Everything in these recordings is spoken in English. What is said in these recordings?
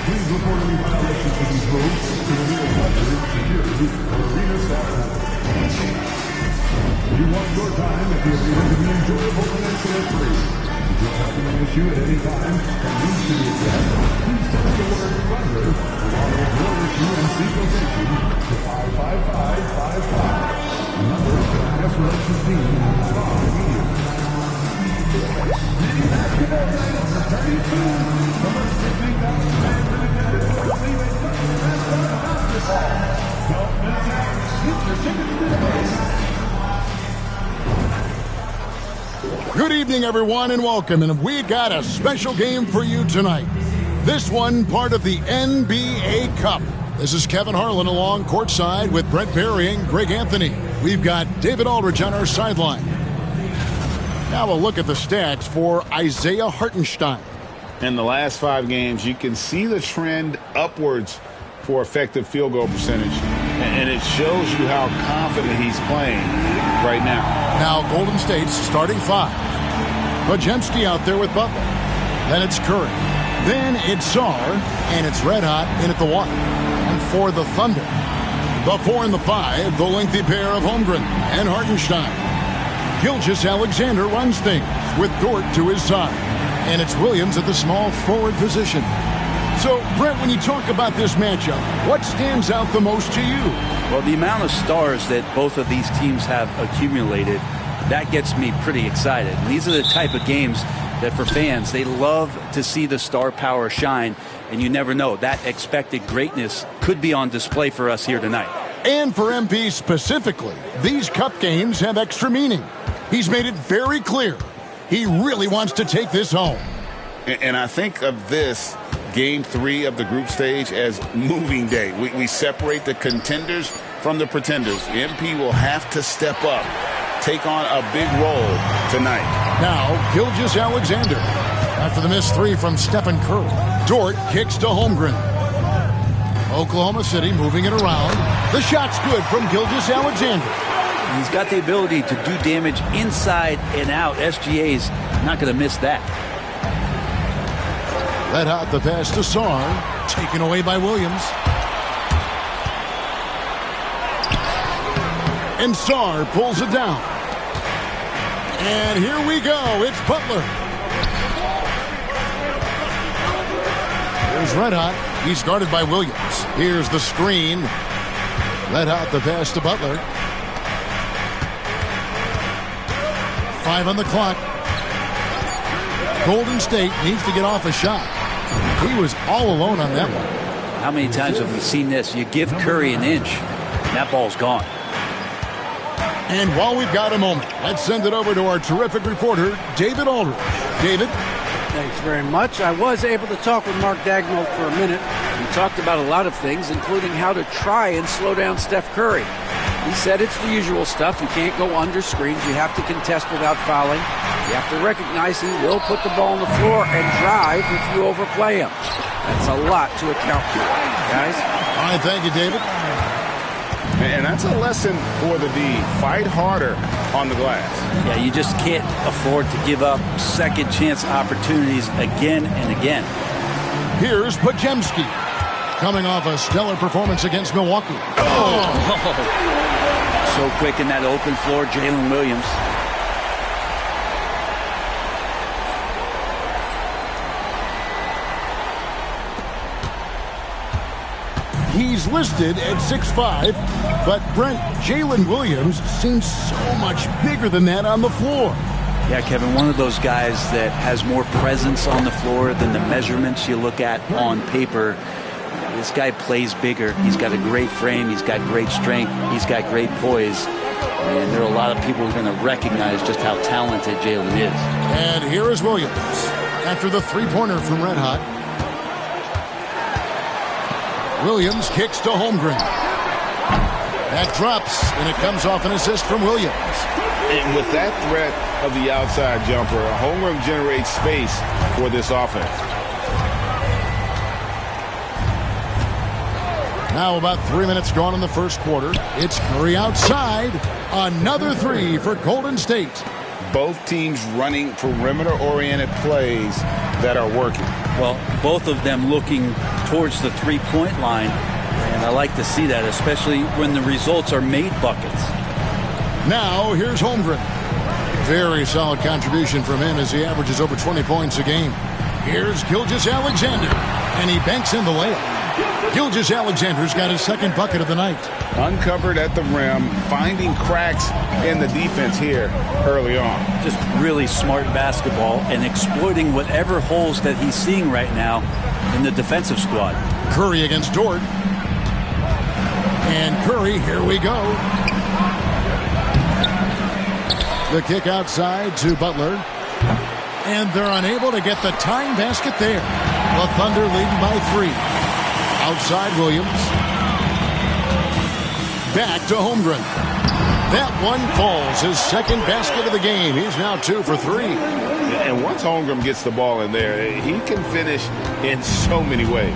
Please report any violations of these rules to the nearest resident security or arena staff. You want your time at the arena to be enjoyable and incident-free. If you're having an issue at any time and needs to be addressed, please text the word "thunder" along with your issue and seat location to 55555. Remember, guest relations team will respond immediately. The basketball game is returning soon. Come on, 15,000 fans in attendance for leaving basketball. Don't miss out. Get your tickets today. Good evening, everyone, and welcome. And we got a special game for you tonight. This one part of the NBA Cup. This is Kevin Harlan along courtside with Brent Berry and Greg Anthony. We've got David Aldridge on our sideline. Now a look at the stats for Isaiah Hartenstein. In the last 5 games, you can see the trend upwards for effective field goal percentage. And it shows you how confident he's playing right now. Now Golden State's starting 5. Podziemski out there with Butler. Then it's Curry. Then it's Sarr. And it's Red Hot in at the 1. And for the Thunder, the 4 and the 5, the lengthy pair of Holmgren and Hartenstein. Gilgeous-Alexander runs things with Dort to his side. And it's Williams at the small forward position. So, Brent, when you talk about this matchup, what stands out the most to you? Well, the amount of stars that both of these teams have accumulated, that gets me pretty excited. And these are the type of games that for fans, they love to see the star power shine. And you never know, that expected greatness could be on display for us here tonight. And for MP specifically, these cup games have extra meaning. He's made it very clear he really wants to take this home. And I think of this Game 3 of the group stage as moving day. We separate the contenders from the pretenders. MP will have to step up, take on a big role tonight. Now, Gilgeous-Alexander. After the missed 3 from Stephen Curry, Dort kicks to Holmgren. Oklahoma City moving it around. The shot's good from Gilgeous-Alexander. He's got the ability to do damage inside and out. SGA's not going to miss that. Red Hot the pass to Sarr. Taken away by Williams. And Sarr pulls it down. And here we go. It's Butler. Here's Red Hot. He's guarded by Williams. Here's the screen. Red Hot the pass to Butler. 5 on the clock. Golden State needs to get off a shot. He was all alone on that one. How many times have we seen this? You give Curry an inch, and that ball's gone. And while we've got a moment, let's send it over to our terrific reporter, David Aldridge. David? Thanks very much. I was able to talk with Mark Dagnall for a minute. We talked about a lot of things, including how to try and slow down Steph Curry. He said it's the usual stuff. You can't go under screens. You have to contest without fouling. You have to recognize he will put the ball on the floor and drive if you overplay him. That's a lot to account for, guys. All right, thank you, David. And that's a lesson for the D. Fight harder on the glass. Yeah, you just can't afford to give up second chance opportunities again and again. Here's Podziemski, coming off a stellar performance against Milwaukee. Oh. So quick in that open floor, Jalen Williams. He's listed at 6'5", but Brent, Jalen Williams seems so much bigger than that on the floor. Yeah, Kevin, one of those guys that has more presence on the floor than the measurements you look at on paper. This guy plays bigger. He's got a great frame. He's got great strength. He's got great poise. And there are a lot of people who are going to recognize just how talented Jalen is. And here is Williams after the three-pointer from Red Hot. Williams kicks to Holmgren. That drops, and it comes off an assist from Williams. And with that threat of the outside jumper, a homeroom generates space for this offense. Now about 3 minutes gone in the first quarter. It's Curry outside. Another three for Golden State. Both teams running perimeter-oriented plays that are working. Well, both of them looking towards the three-point line. And I like to see that, especially when the results are made buckets. Now here's Holmgren. Very solid contribution from him as he averages over 20 points a game. Here's Gilgeous-Alexander, and he banks in the layup. Gilgeous-Alexander's got his second bucket of the night. Uncovered at the rim, finding cracks in the defense here early on. Just really smart basketball and exploiting whatever holes that he's seeing right now in the defensive squad. Curry against Dort. And Curry, here we go. The kick outside to Butler. And they're unable to get the tying basket there. The Thunder leading by 3. Outside Williams. Back to Holmgren. That one falls. His second basket of the game. He's now 2 for 3. And once Holmgren gets the ball in there, he can finish in so many ways.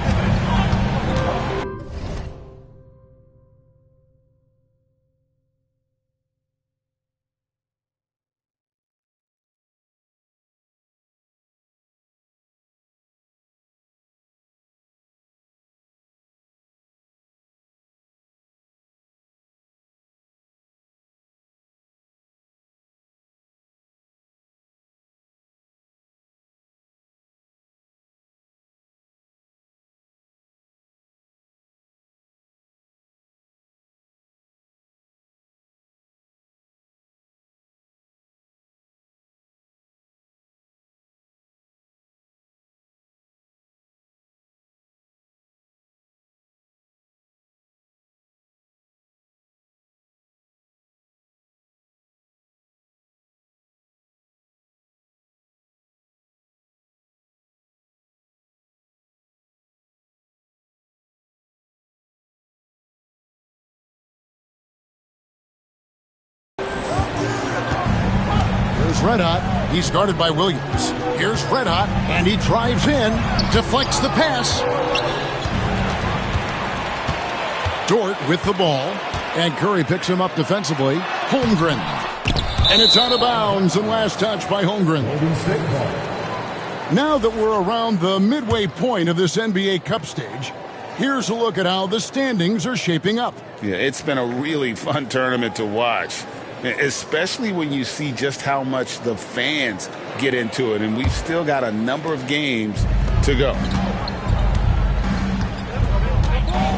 Red Hot. He's guarded by Williams. Here's Red Hot, and he drives in, deflects the pass. Dort with the ball, and Curry picks him up defensively. Holmgren. And it's out of bounds, and last touch by Holmgren. Now that we're around the midway point of this NBA Cup stage, here's a look at how the standings are shaping up. Yeah, it's been a really fun tournament to watch, especially when you see just how much the fans get into it. And we've still got a number of games to go.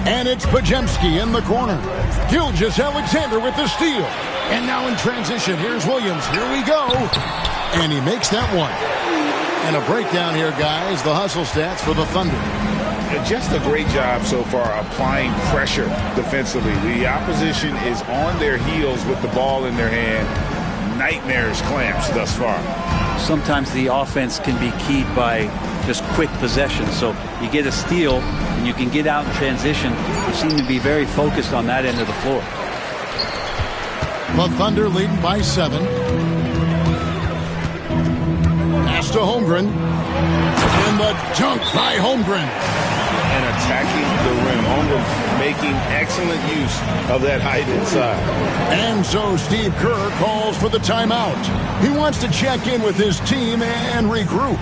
And it's Podziemski in the corner. Gilgeous-Alexander with the steal. And now in transition, here's Williams. Here we go. And he makes that one. And a breakdown here, guys. The hustle stats for the Thunder. Just a great job so far applying pressure defensively. The opposition is on their heels with the ball in their hand. Nightmares clamps thus far. Sometimes the offense can be keyed by just quick possession. So you get a steal and you can get out in transition. You seem to be very focused on that end of the floor. The Thunder leading by 7. Pass to Holmgren. And the dunk by Holmgren. And attacking the rim. Holmgren making excellent use of that height inside. And so Steve Kerr calls for the timeout. He wants to check in with his team and regroup.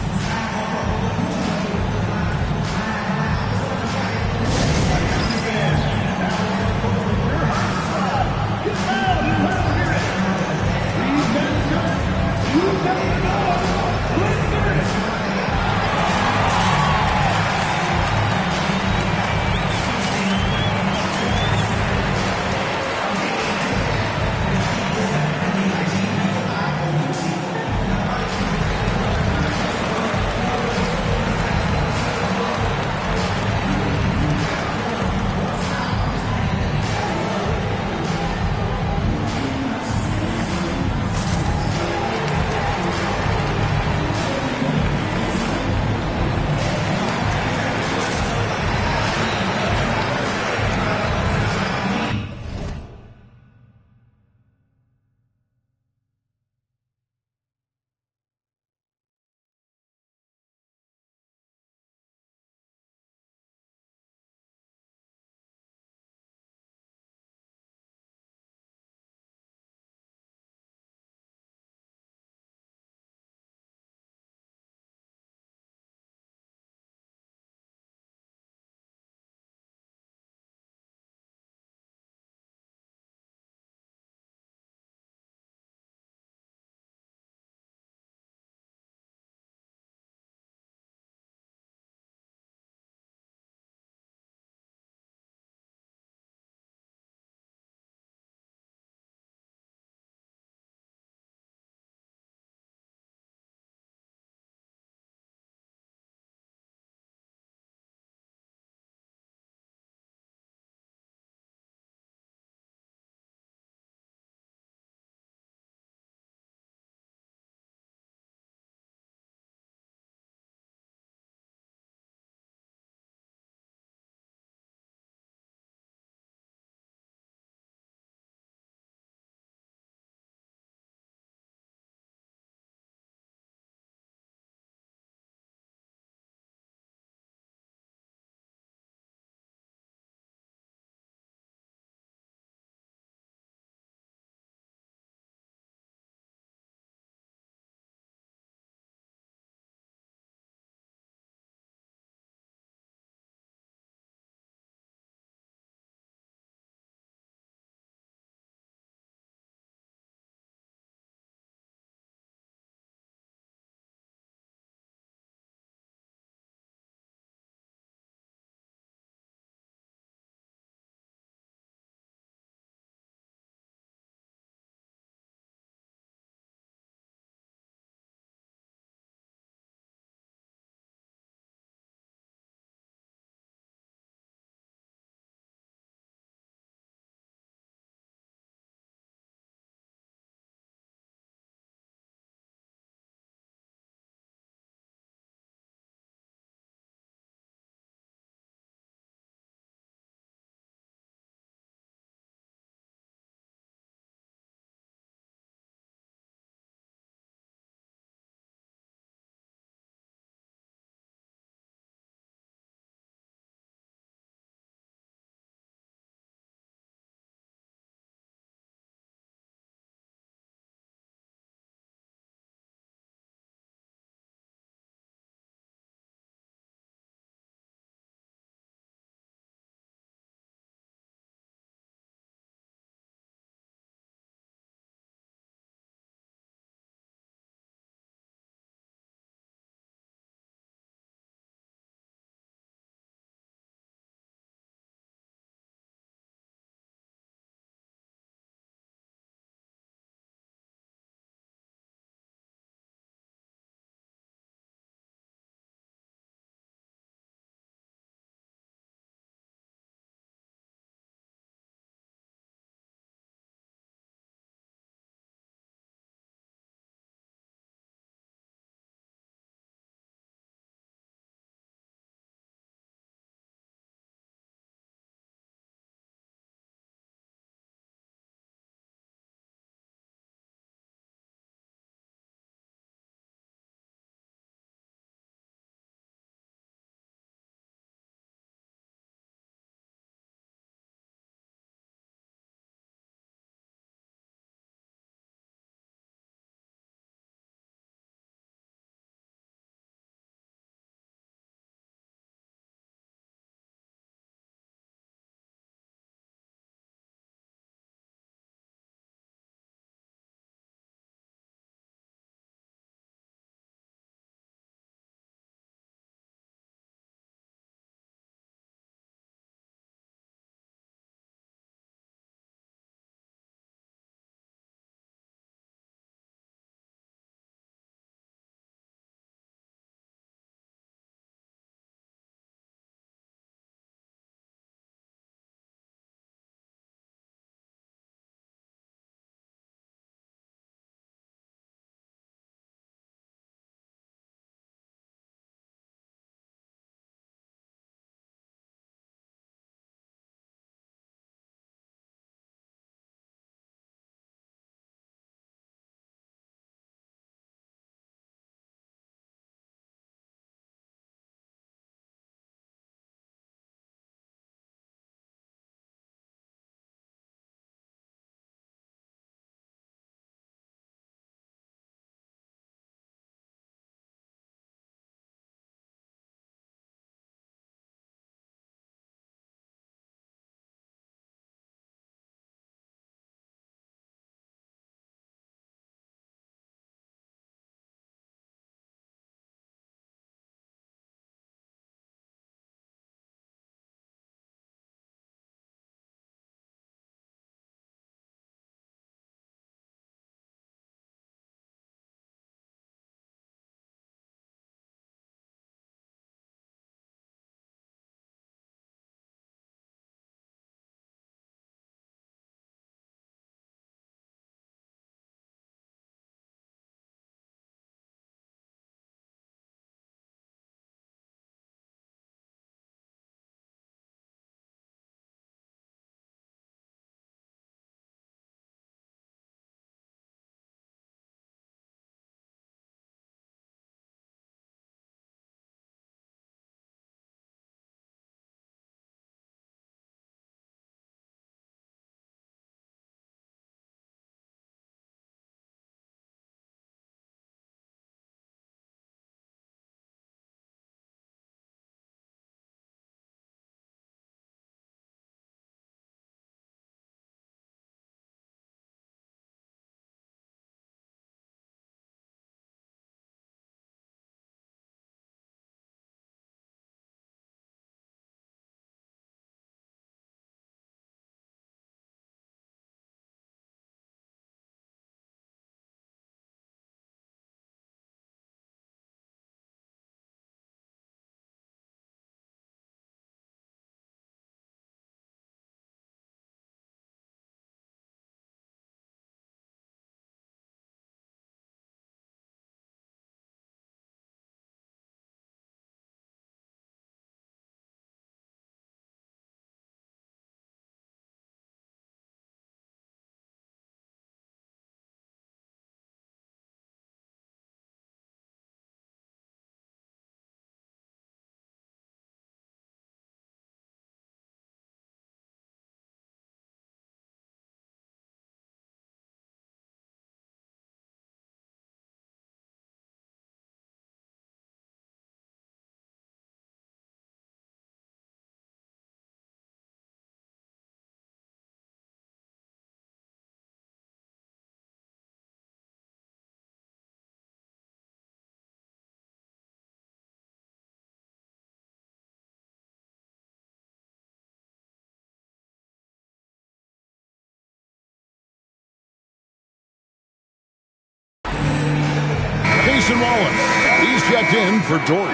Mason Wallace. He's checked in for Dort.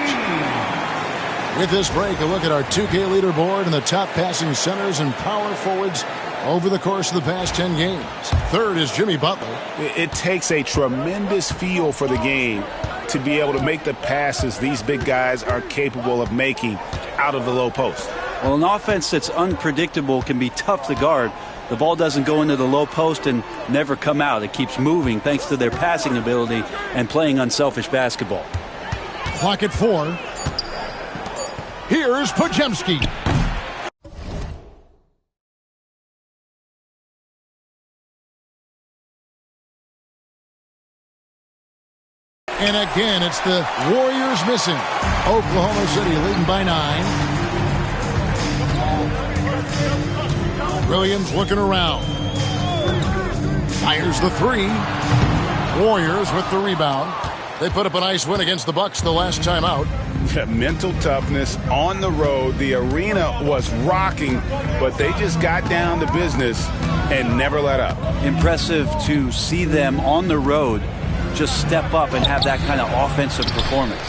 With this break, a look at our 2K leaderboard and the top passing centers and power forwards over the course of the past 10 games. Third is Jimmy Butler. It takes a tremendous feel for the game to be able to make the passes these big guys are capable of making out of the low post. Well, an offense that's unpredictable can be tough to guard. The ball doesn't go into the low post and never come out. It keeps moving thanks to their passing ability and playing unselfish basketball. Clock at 4. Here's Podziemski. And again, it's the Warriors missing. Oklahoma City leading by 9. Williams looking around. Fires the 3. Warriors with the rebound. They put up a nice win against the Bucks the last time out. Mental toughness on the road. The arena was rocking, but they just got down to business and never let up. Impressive to see them on the road just step up and have that kind of offensive performance.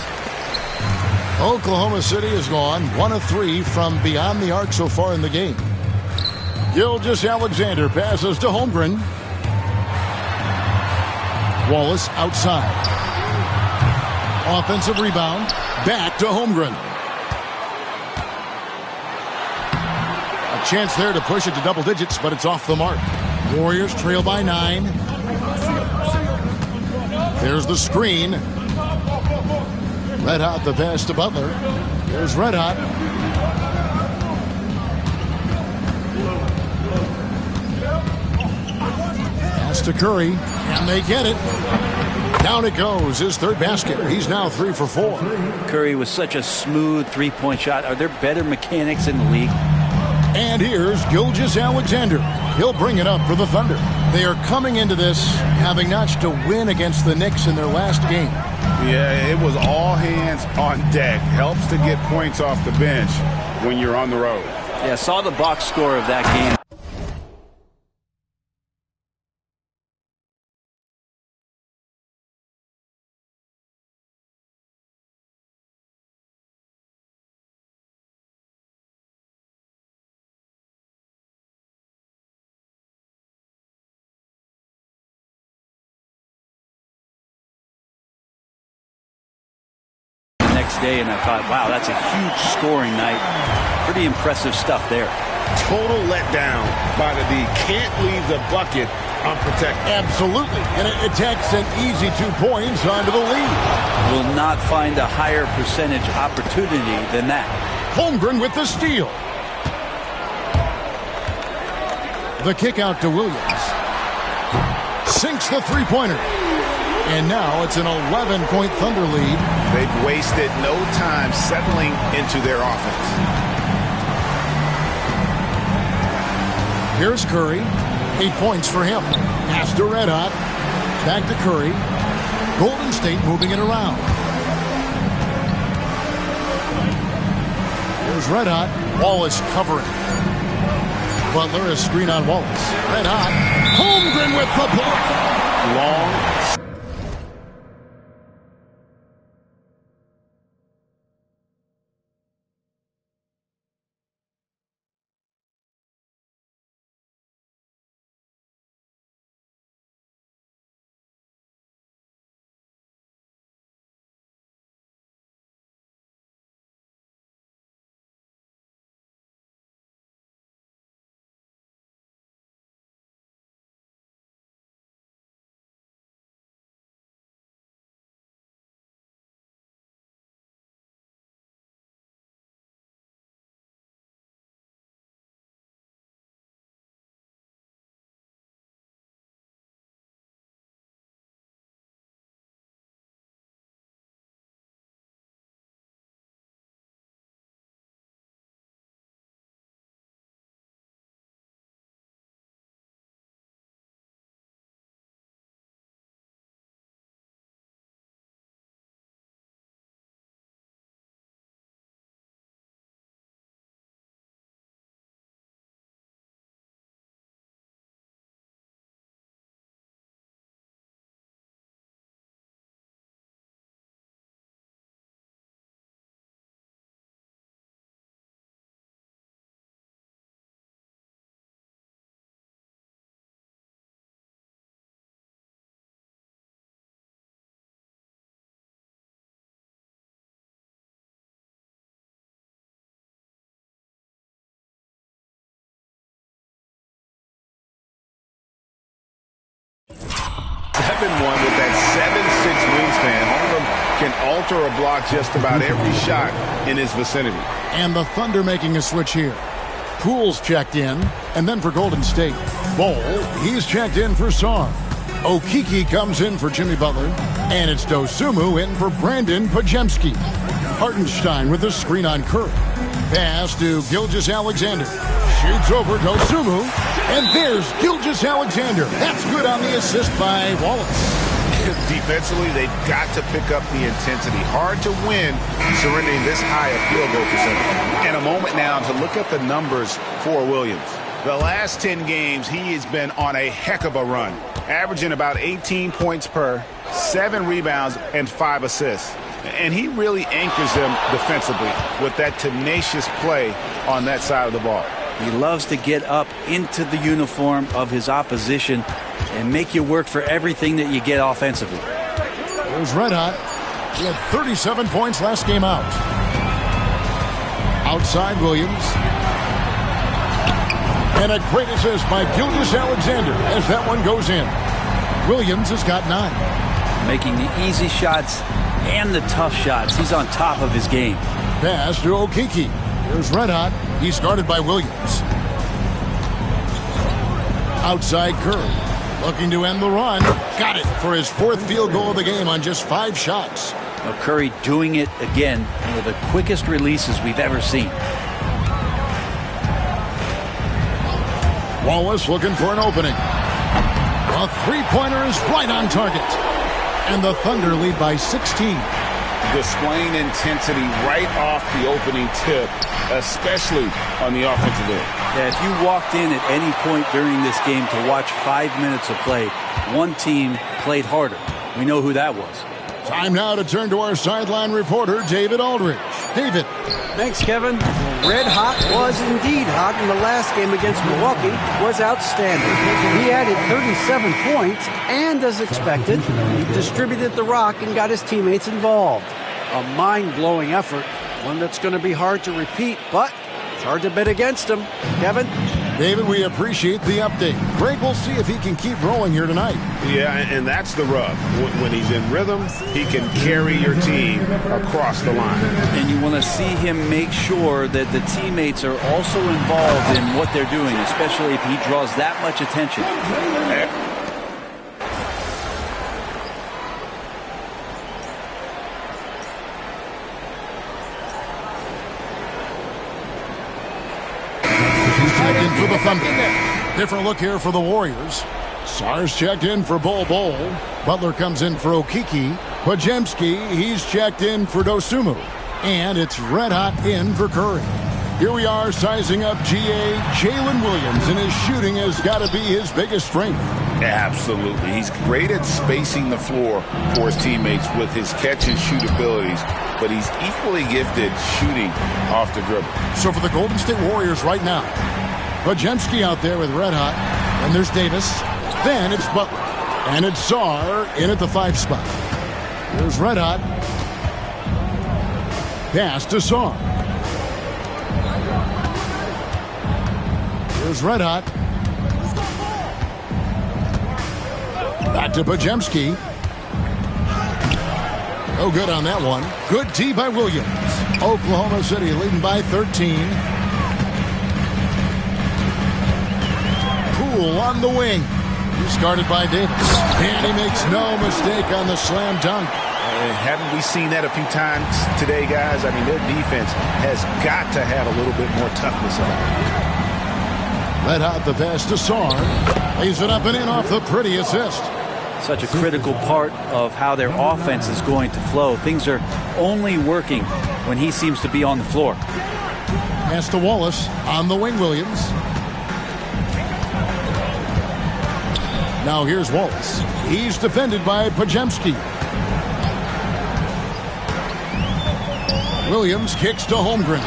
Oklahoma City has gone 1 of 3 from beyond the arc so far in the game. Gilgeous-Alexander passes to Holmgren. Wallace outside. Offensive rebound. Back to Holmgren. A chance there to push it to double digits, but it's off the mark. Warriors trail by 9. There's the screen. Red Hot the pass to Butler. There's Red Hot. Pass to Curry. And they get it. Down it goes. His third basket. He's now 3 for 4. Curry was such a smooth three-point shot. Are there better mechanics in the league? And here's Gilgeous-Alexander. He'll bring it up for the Thunder. They are coming into this having notched a win against the Knicks in their last game. Yeah, it was all hands on deck. Helps to get points off the bench when you're on the road. Yeah, saw the box score of that game. Day, and I thought, wow, that's a huge scoring night. Pretty impressive stuff there. Total letdown by the D. Can't leave the bucket unprotected. Absolutely. And it takes an easy 2 points onto the lead. Will not find a higher percentage opportunity than that. Holmgren with the steal. The kick out to Williams. Sinks the three-pointer. And now it's an 11-point Thunder lead. They've wasted no time settling into their offense. Here's Curry. 8 points for him. Pass to Red Hot. Back to Curry. Golden State moving it around. Here's Red Hot. Wallace covering. Butler is screen on Wallace. Red Hot. Holmgren with the block. Long 7-1 with that 7'6" wingspan. Holmgren can alter a block just about every shot in his vicinity. And the Thunder making a switch here. Poole's checked in, and then for Golden State. Bowl, he's checked in for Sarr. Okeke comes in for Jimmy Butler, and it's Dosunmu in for Brandon Podziemski. Hartenstein with a screen on Curry. Pass to Gilgeous-Alexander. Shoots over Dosunmu, and there's Gilgeous-Alexander. That's good on the assist by Wallace. Defensively, they've got to pick up the intensity. Hard to win surrendering this high a field goal percentage. And a moment now to look at the numbers for Williams. The last 10 games, he has been on a heck of a run, averaging about 18 points per, 7 rebounds, and 5 assists. And he really anchors them defensively with that tenacious play on that side of the ball. He loves to get up into the uniform of his opposition and make you work for everything that you get offensively. Here's Red Hot. He had 37 points last game out. Outside Williams. And a great assist by Gilgeous-Alexander as that one goes in. Williams has got 9. Making the easy shots and the tough shots. He's on top of his game. Pass to Okeke. Here's Red Hot. He's guarded by Williams. Outside Curry. Looking to end the run. Got it for his 4th field goal of the game on just 5 shots. Now Curry doing it again, one of the quickest releases we've ever seen. Wallace looking for an opening. A 3-pointer is right on target. And the Thunder lead by 16. Displaying intensity right off the opening tip, especially on the offensive end. Yeah, if you walked in at any point during this game to watch 5 minutes of play, one team played harder. We know who that was. Time now to turn to our sideline reporter, David Aldridge. David. Thanks, Kevin. Red Hot was indeed hot in the last game against Milwaukee. Was outstanding. He added 37 points, and as expected, he distributed the rock and got his teammates involved. A mind-blowing effort, one that's going to be hard to repeat, but it's hard to bet against him. Kevin? David, we appreciate the update. Greg, we'll see if he can keep rolling here tonight. Yeah, and that's the rub. When he's in rhythm, he can carry your team across the line. And you want to see him make sure that the teammates are also involved in what they're doing, especially if he draws that much attention. For the Thunder. Different look here for the Warriors. Sarr's checked in for Bol. Butler comes in for Okeke. Podziemski, he's checked in for Dosunmu. And it's Red Hot in for Curry. Here we are sizing up GA Jalen Williams, and his shooting has got to be his biggest strength. Absolutely. He's great at spacing the floor for his teammates with his catch and shoot abilities, but he's equally gifted shooting off the dribble. So for the Golden State Warriors right now, Podziemski out there with Red Hot, and there's Davis, then it's Butler, and it's Sarr in at the 5 spot. Here's Red Hot. Pass to Sarr. Here's Red Hot. Back to Podziemski. No good on that one. Good D by Williams. Oklahoma City leading by 13. Poole on the wing. He's guarded by Davis. And he makes no mistake on the slam dunk. Haven't we seen that a few times today, guys? I mean, their defense has got to have a little bit more toughness about it. Red Hot the pass to Sarr. Lays it up and in off the pretty assist. Such a critical part of how their offense is going to flow. Things are only working when he seems to be on the floor. Pass to Wallace on the wing, Williams. Now here's Wallace. He's defended by Podziemski. Williams kicks to Holmgren.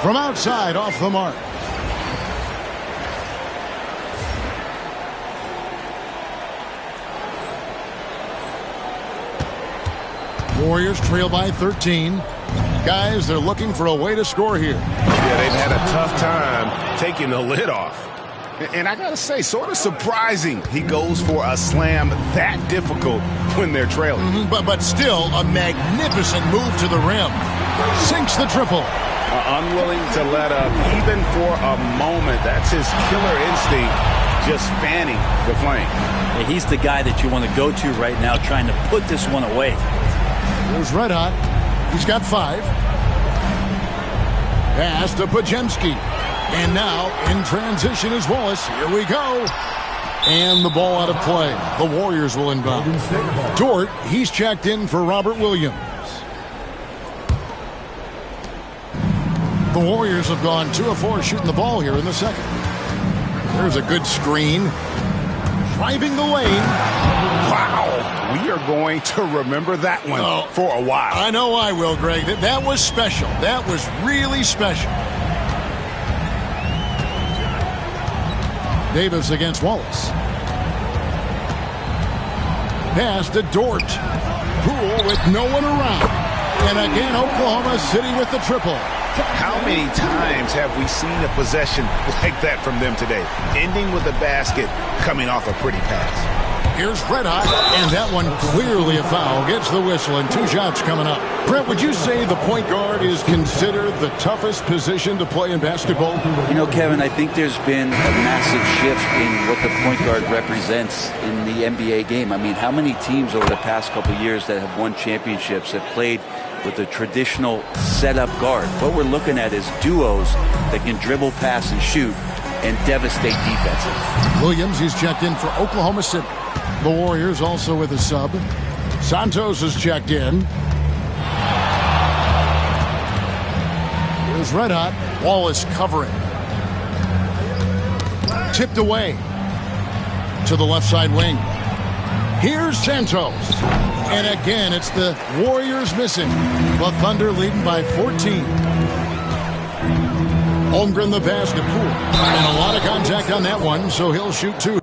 From outside, off the mark. Warriors trail by 13. Guys, they're looking for a way to score here. Yeah, they've had a tough time taking the lid off. And I got to say, sort of surprising he goes for a slam that difficult when they're trailing. But still a magnificent move to the rim. Sinks the triple. Unwilling to let up even for a moment. That's his killer instinct, just fanning the flame. Yeah, he's the guy that you want to go to right now, trying to put this one away. There's Red Hot. He's got 5. Pass to Pajemski. And now in transition is Wallace. Here we go. And the ball out of play. The Warriors will inbound. Dort, he's checked in for Robert Williams. The Warriors have gone 2 of 4 shooting the ball here in the second. There's a good screen. Driving the lane. Wow. We are going to remember that one for a while. I know I will, Greg. That was special. That was really special. Davis against Wallace. Pass to Dort. Poole with no one around. And again, Oklahoma City with the triple. How many times have we seen a possession like that from them today? Ending with a basket, coming off a pretty pass. Here's Red Hot, and that one clearly a foul. Gets the whistle, and 2 shots coming up. Brett, would you say the point guard is considered the toughest position to play in basketball? You know, Kevin, I think there's been a massive shift in what the point guard represents in the NBA game. I mean, how many teams over the past couple of years that have won championships have played with a traditional setup guard? What we're looking at is duos that can dribble, pass, and shoot and devastate defenses. Williams, he's checked in for Oklahoma City. The Warriors also with a sub. Santos is checked in. Here's Red Hot. Wallace covering. Tipped away to the left side wing. Here's Santos. And again, it's the Warriors missing. The Thunder leading by 14. Holmgren the pass to Poole. And a lot of contact on that one, so he'll shoot 2.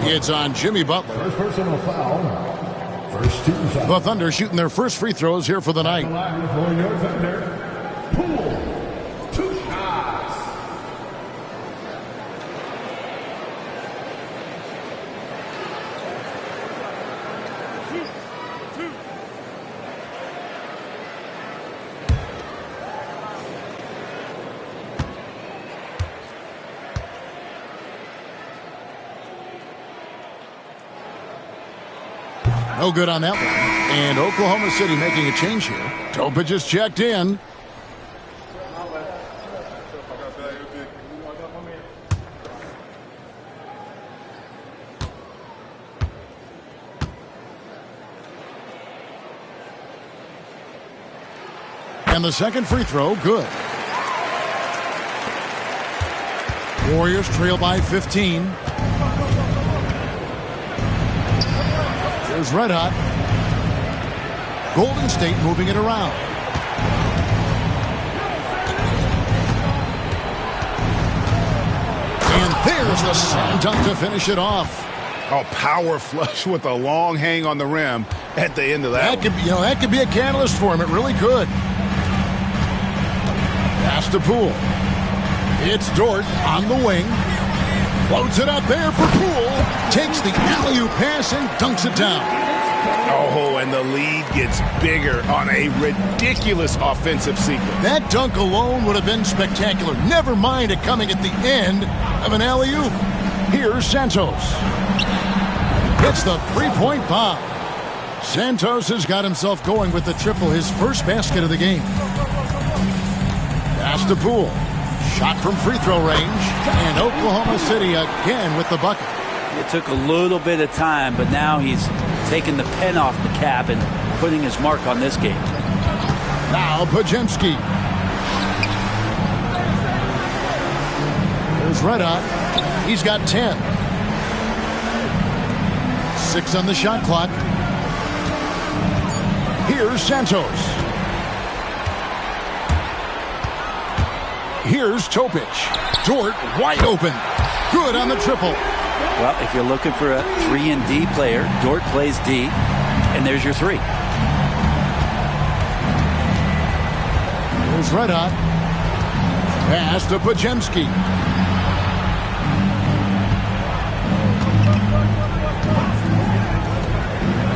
It's on Jimmy Butler. First personal foul. First team foul. The Thunder shooting their first free throws here for the night. For your Thunder, Poole. 2 shots. No good on that one. And Oklahoma City making a change here. Topa just checked in. And the second free throw, good. Warriors trail by 15. There's Red Hot. Golden State moving it around. And there's the slam dunk to finish it off. A power flush with a long hang on the rim at the end of that. That could be a catalyst for him. It really could. Pass to Poole. It's Dort on the wing. Floats it up there for Poole. Takes the alley-oop pass and dunks it down. Oh, and the lead gets bigger on a ridiculous offensive sequence. That dunk alone would have been spectacular. Never mind it coming at the end of an alley-oop. Here's Santos. It's the three-point bomb. Santos has got himself going with the triple, his first basket of the game. Pass to Poole. Shot from free throw range. And Oklahoma City again with the bucket. It took a little bit of time, but now he's taking the pen off the cap and putting his mark on this game. Now Pajemski. There's Red Hot. He's got 10. 6 on the shot clock. Here's Santos. Here's Topic. Dort wide open. Good on the triple. Well, if you're looking for a 3-and-D player, Dort plays D, and there's your 3. Here's Red Hot. Pass to Pajemski.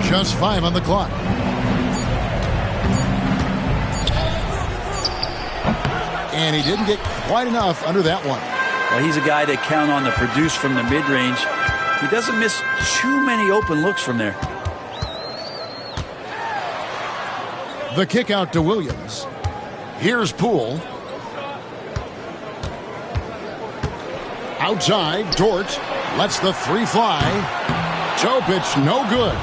Just 5 on the clock. And he didn't get quite enough under that one. Well, he's a guy that count on to produce from the mid-range. He doesn't miss too many open looks from there. The kick out to Williams. Here's Poole. Outside, Dort lets the 3 fly. Topic, no good.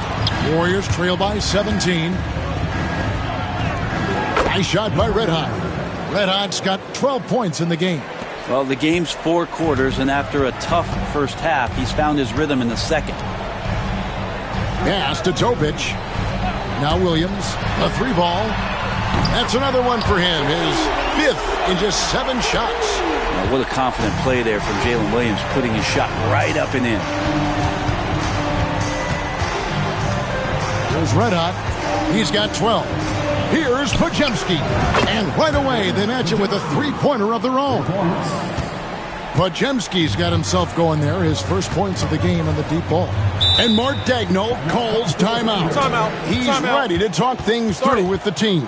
Warriors trail by 17. Nice shot by Red Hot. Red Hot's got 12 points in the game. Well, the game's 4 quarters, and after a tough first half, he's found his rhythm in the second. Pass to Topic. Now Williams, a 3 ball. That's another one for him, his 5th in just 7 shots. Now, what a confident play there from Jalen Williams, putting his shot right up and in. Here's Red Hot. He's got 12. Here's Pajemski. And right away, they match it with a 3-pointer of their own. Pajemski's got himself going there, his first points of the game on the deep ball. And Mark Daigneault calls timeout. He's ready to talk things through with the team.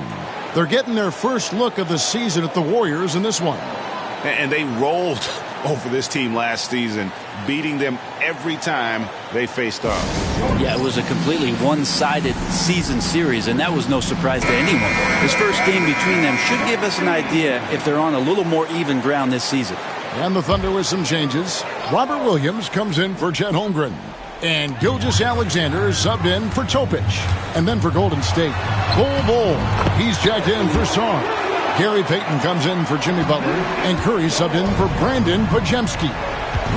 They're getting their first look of the season at the Warriors in this one. And they rolled over this team last season, beating them every time they faced off. Yeah, it was a completely one-sided season series, and that was no surprise to anyone. This first game between them should give us an idea if they're on a little more even ground this season. And the Thunder with some changes. Robert Williams comes in for Chet Holmgren. And Gilgeous-Alexander is subbed in for Topic. And then for Golden State, Bull. He's checked in for Song. Gary Payton comes in for Jimmy Butler. And Curry subbed in for Brandon Pajemski.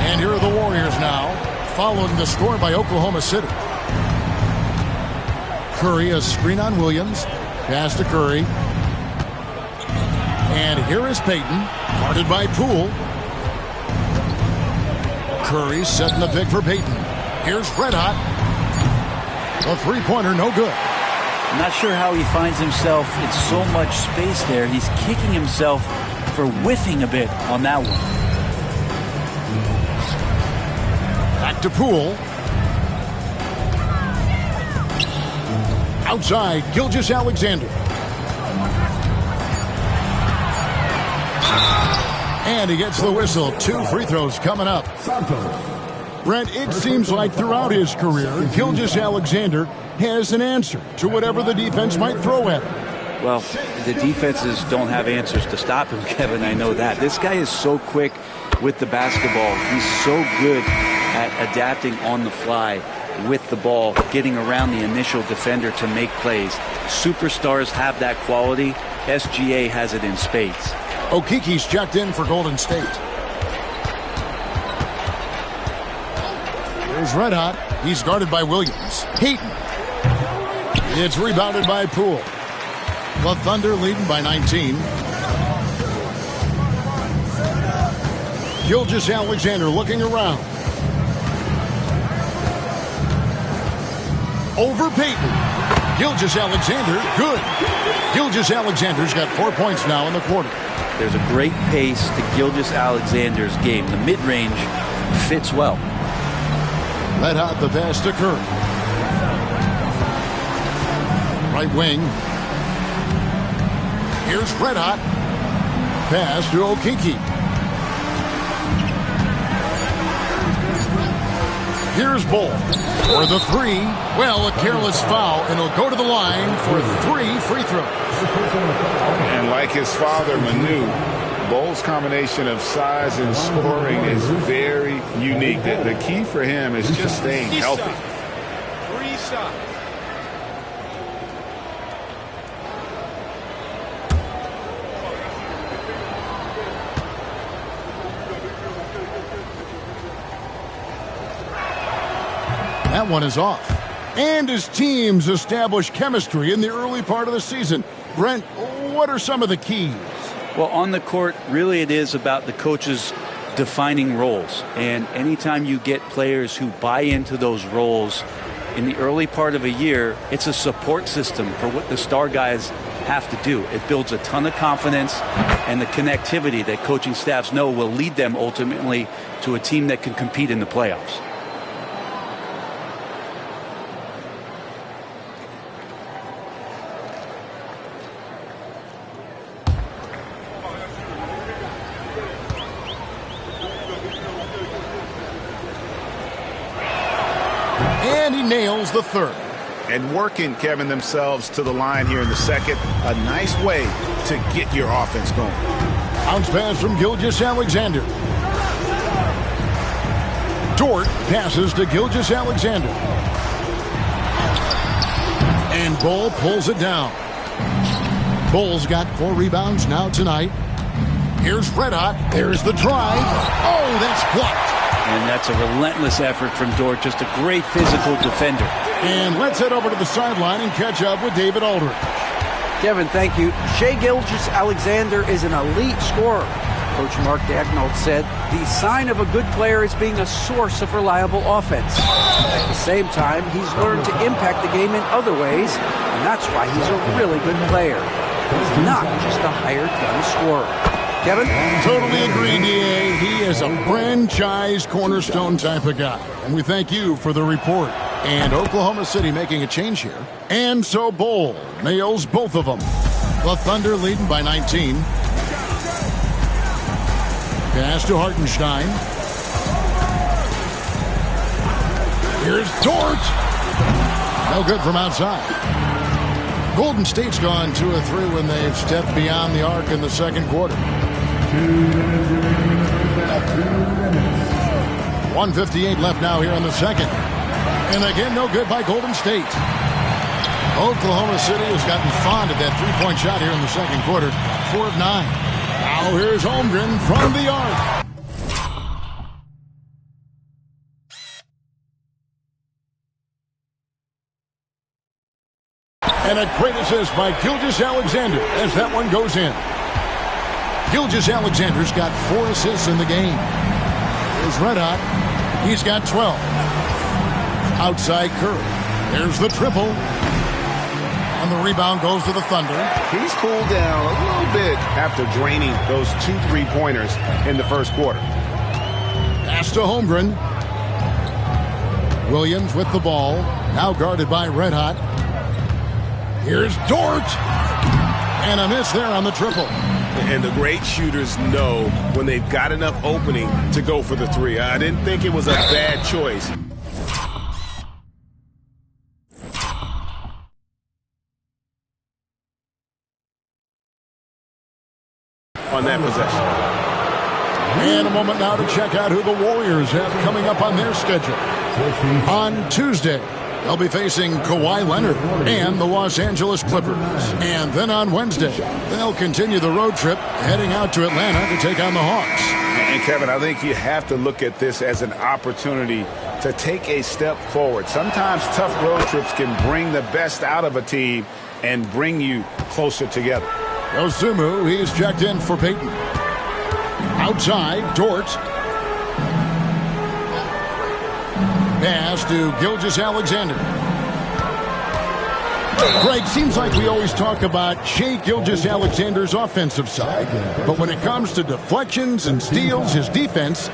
And here are the Warriors now, following the score by Oklahoma City. Curry, a screen on Williams. Pass to Curry. And here is Payton, guarded by Poole. Curry setting the pick for Payton. Here's Red Hot. The 3-pointer, no good. I'm not sure how he finds himself in so much space there. He's kicking himself for whiffing a bit on that one. Back to Poole. Outside, Gilgeous-Alexander. And he gets the whistle. 2 free throws coming up. Brent, it seems like throughout his career, Gilgeous-Alexander has an answer to whatever the defense might throw at him. Well, the defenses don't have answers to stop him, Kevin. I know that. This guy is so quick with the basketball. He's so good at adapting on the fly with the ball, getting around the initial defender to make plays. Superstars have that quality. SGA has it in spades. Okiki's checked in for Golden State. There's Red Hot. He's guarded by Williams. Payton. It's rebounded by Poole. The Thunder leading by 19. Gilgeous-Alexander looking around. Over Payton. Gilgeous-Alexander, good. Gilgeous-Alexander's got 4 points now in the quarter. There's a great pace to Gilgeous-Alexander's game. The mid-range fits well. Red Hot, the pass to Curry. Right wing. Here's Red Hot. Pass to Okiki. Here's Bull for the 3. Well, a careless foul, and he'll go to the line for 3 free throws. And like his father, Manu, Bull's combination of size and scoring is very unique. The key for him is just staying healthy. 3 shots. That one is off. And his teams establish chemistry in the early part of the season. Brent, what are some of the keys? Well, on the court, really it is about the coaches defining roles. And anytime you get players who buy into those roles in the early part of a year, it's a support system for what the star guys have to do. It builds a ton of confidence and the connectivity that coaching staffs know will lead them ultimately to a team that can compete in the playoffs. And he nails the third. And working, Kevin, themselves to the line here in the second. A nice way to get your offense going. Bounce pass from Gilgeous-Alexander. Dort passes to Gilgeous-Alexander. And Bull pulls it down. Bull's got 4 rebounds now tonight. Here's Red Hot. There's the drive. Oh, that's blocked. And that's a relentless effort from Dort. Just a great physical defender. And let's head over to the sideline and catch up with David Aldridge. Kevin, thank you. Shai Gilgeous-Alexander is an elite scorer. Coach Mark Daigneault said the sign of a good player is being a source of reliable offense. At the same time, he's learned to impact the game in other ways, and that's why he's a really good player. He's not just a hired gun scorer. Kevin? Totally agree, D.A. He is a franchise cornerstone type of guy. And we thank you for the report. And Oklahoma City making a change here. And so Bull nails both of them. The Thunder leading by 19. Pass to Hartenstein. Here's Dort. No good from outside. Golden State's gone 2 of 3 when they've stepped beyond the arc in the second quarter. 1:58 left now here in the second. And again, no good by Golden State. Oklahoma City has gotten fond of that three-point shot here in the second quarter. 4 of 9. Now here's Holmgren from the arc. And a great assist by Gilgeous-Alexander as that one goes in. Gilgeous-Alexander's got 4 assists in the game. Here's Red Hot. He's got 12. Outside Curry. There's the triple. And the rebound goes to the Thunder. He's cooled down a little bit after draining those 2 3-pointers in the first quarter. Pass to Holmgren. Williams with the ball. Now guarded by Red Hot. Here's Dort. And a miss there on the triple. And the great shooters know when they've got enough opening to go for the 3. I didn't think it was a bad choice. On that possession. And a moment now to check out who the Warriors have coming up on their schedule. On Tuesday, they'll be facing Kawhi Leonard and the Los Angeles Clippers. And then on Wednesday, they'll continue the road trip heading out to Atlanta to take on the Hawks. And Kevin, I think you have to look at this as an opportunity to take a step forward. Sometimes tough road trips can bring the best out of a team and bring you closer together. Yosumu, he's checked in for Peyton. Outside, Dort. Pass to Gilgeous-Alexander. Greg, seems like we always talk about Shai Gilgeous-Alexander's offensive side. But when it comes to deflections and steals, his defense